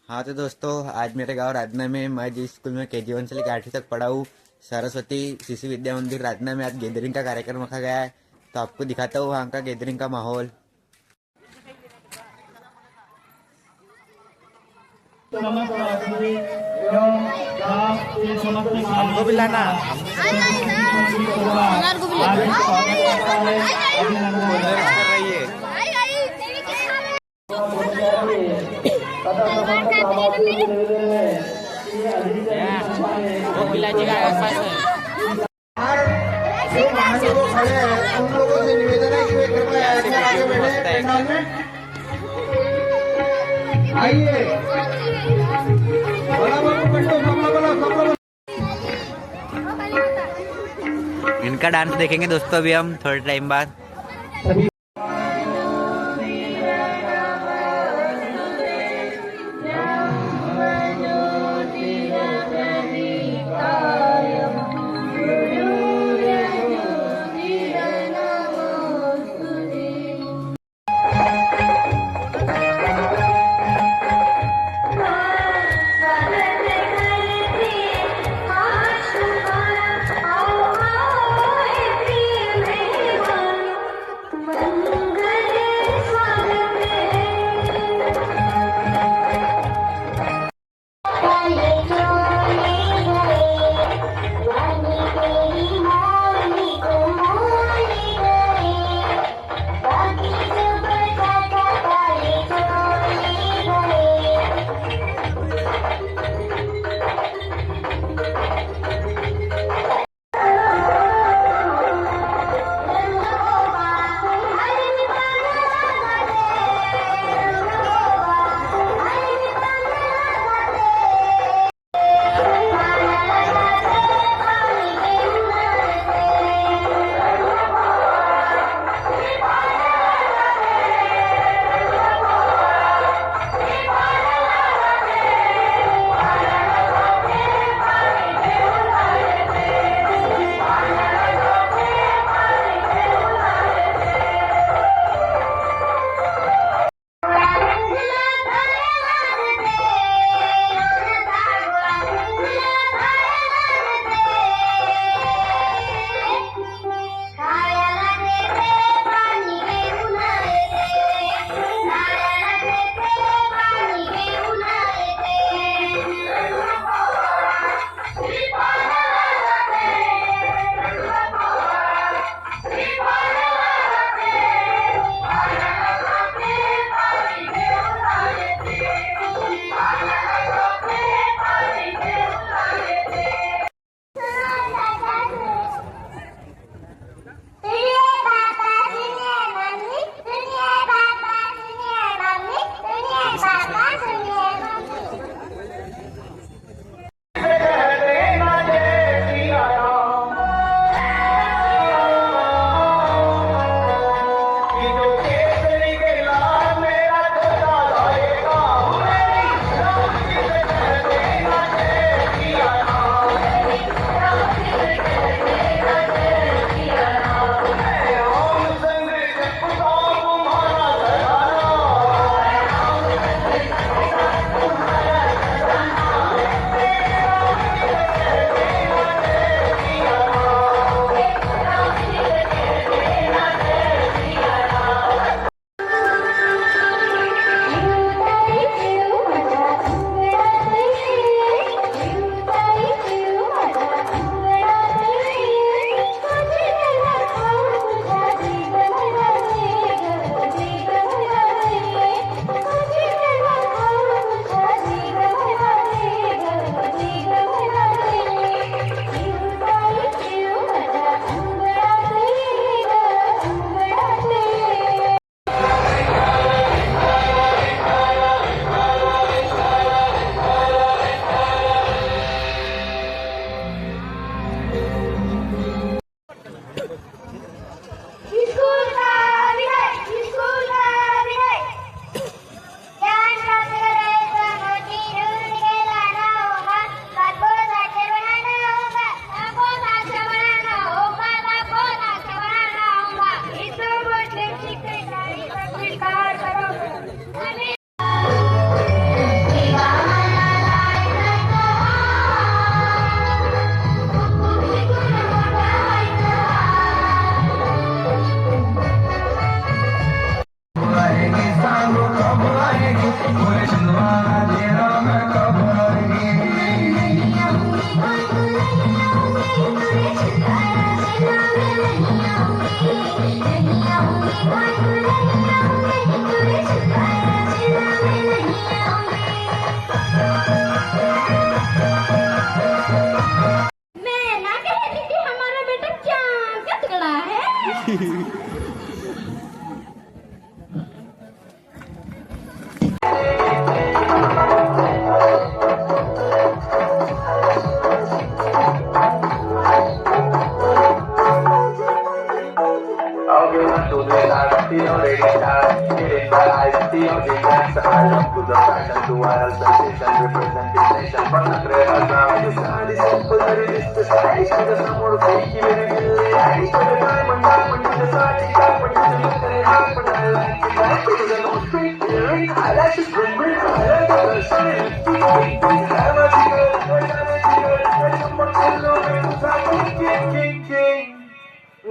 हाँ तो दोस्तों, आज मेरे गांव राजना में मैं जिस स्कूल में KG 1 से लेकर 8वीं तक पढ़ा हूँ, सरस्वती शिशु विद्या मंदिर राजना में आज गैदरिंग का कार्यक्रम रखा गया है। तो आपको दिखाता हूँ वहाँ का गैदरिंग का माहौल। हमको भी लाना। वो पिलाजी का आसपास है। जो वहाँ से वो खड़े हैं उन लोगों से निवेदन है कि वे कृपया ऐसे आगे बैठे पंडाल में। आइए इनका डांस देखेंगे दोस्तों अभी हम थोड़े टाइम बाद।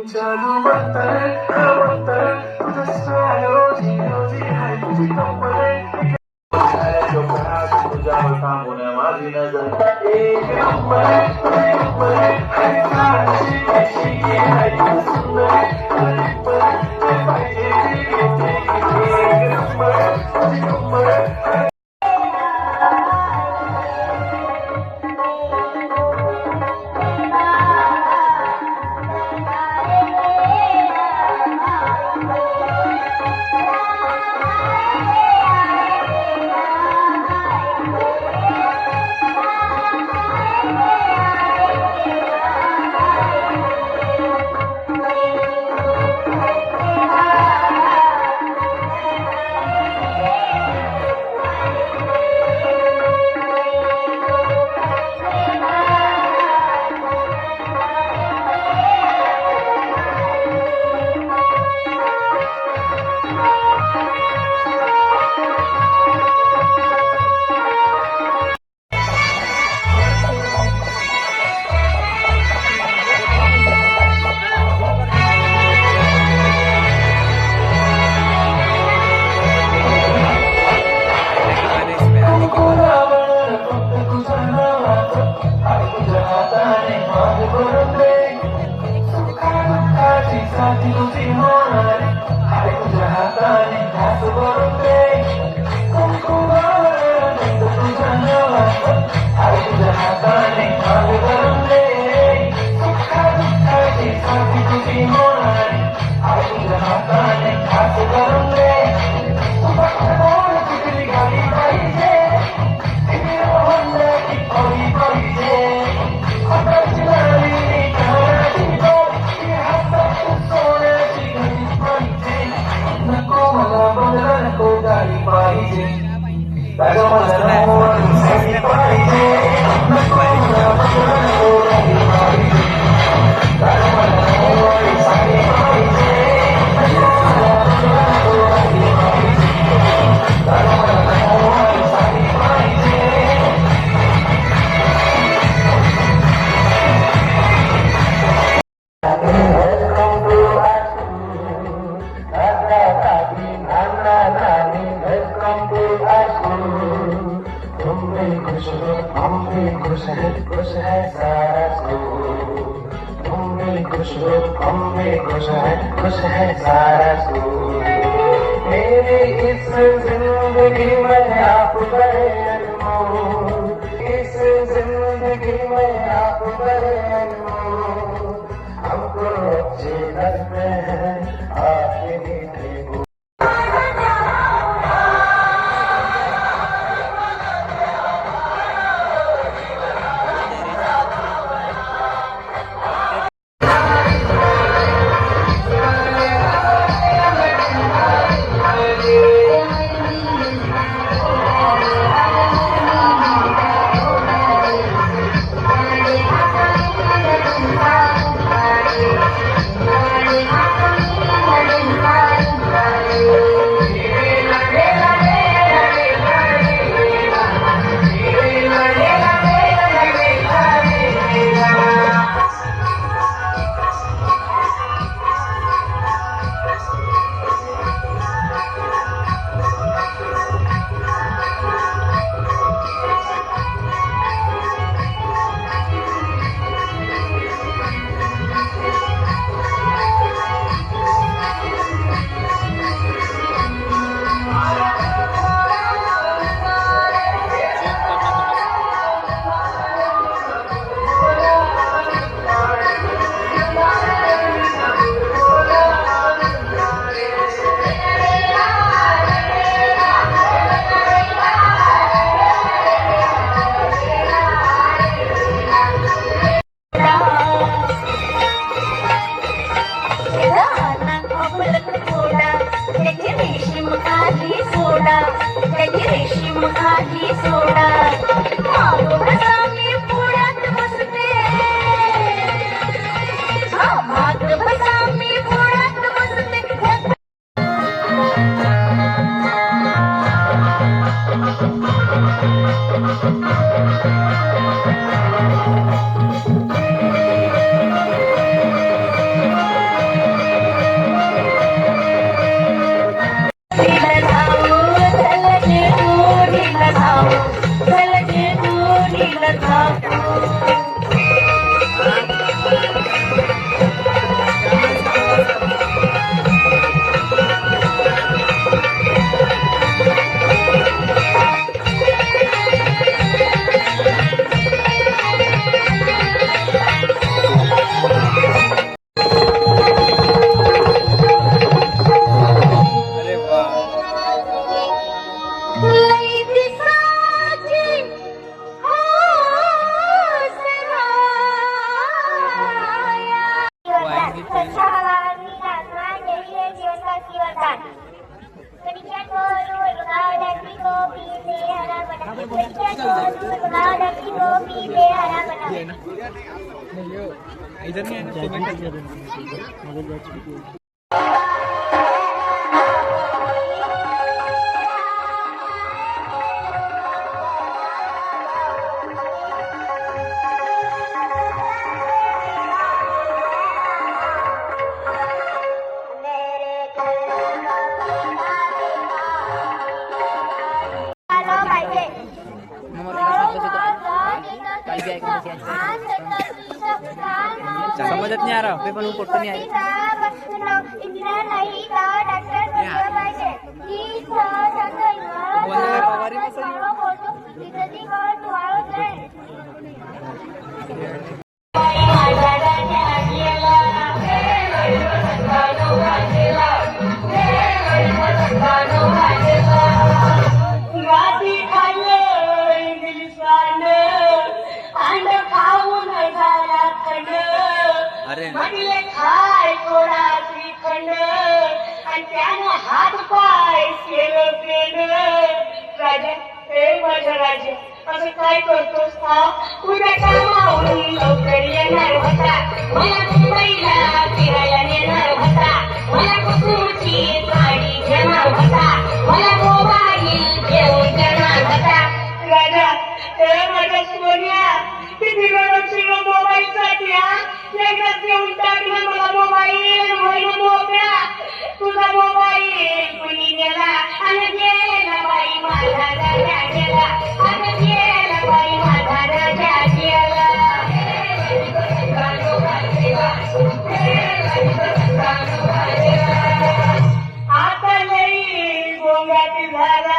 जादू बनता है तुझे साया रोजी रोजी है तुझी कंपनी जो कहा तुझा होता माझी नजर एक नंबर हर काशी की है सुंदर एक नंबर खुश है सारा मेरी इस जिंदगी में आप बड़े अनमोल इस जिंदगी में आप बड़े अनमोल हमको अच्छे लगते हैं आपके मीठे बोल इधर नहीं है समझत नहीं आ रहा पेपर वो फोटो नहीं आ अरे म्हटले खाय थोडा श्रीखंड आणि त्यानं हात पाय केलं केलं राजा हे माझ्या राजा असं काय करतोस हा उद्या कामावरून लवकर येणार होता मला मुंबईला फिरायला नेणार होता मला कुटुंबची गाडी घेणार होता मला मोबाईल घेऊन देणार होता राजा हे माझ्या सोन्या किती वेळ मोबाईलसाठी हा एकदाच घेऊन टाकलं मला मोबाईल म्हणून मोकळा तुझा मोबाईल कुणी नेला आणि गेला बाई माझा राजा गेला आणि गेला बाई माझा राजा गेला आता लई गोंगाटी झाला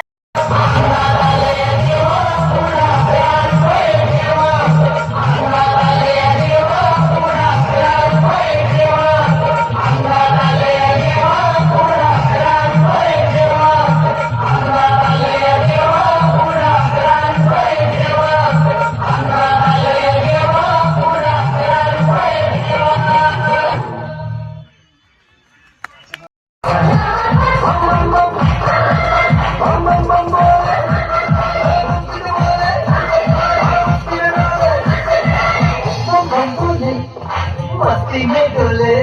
मस्ती में डोले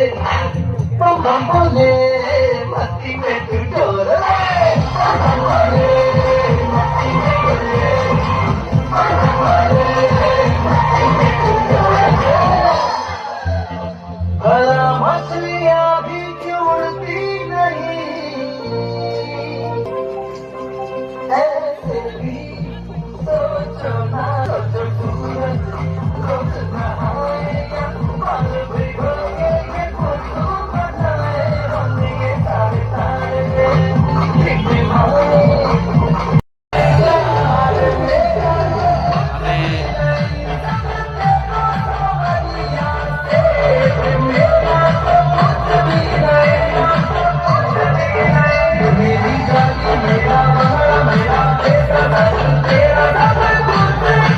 बम बम बोले मस्ती में तू डोले बम बम बोले मस्ती में डोले बम बम बोले मस्ती में तू डोले भला मछलियाँ भी क्यों उड़ती नहीं ऐसे भी सोचो ना सोचो सूरज रोज नहाएगा मेरा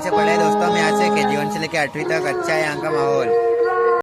से पढ़े दोस्तों में यहाँ से KG1 से लेके 8वीं तक अच्छा है यहाँ का माहौल।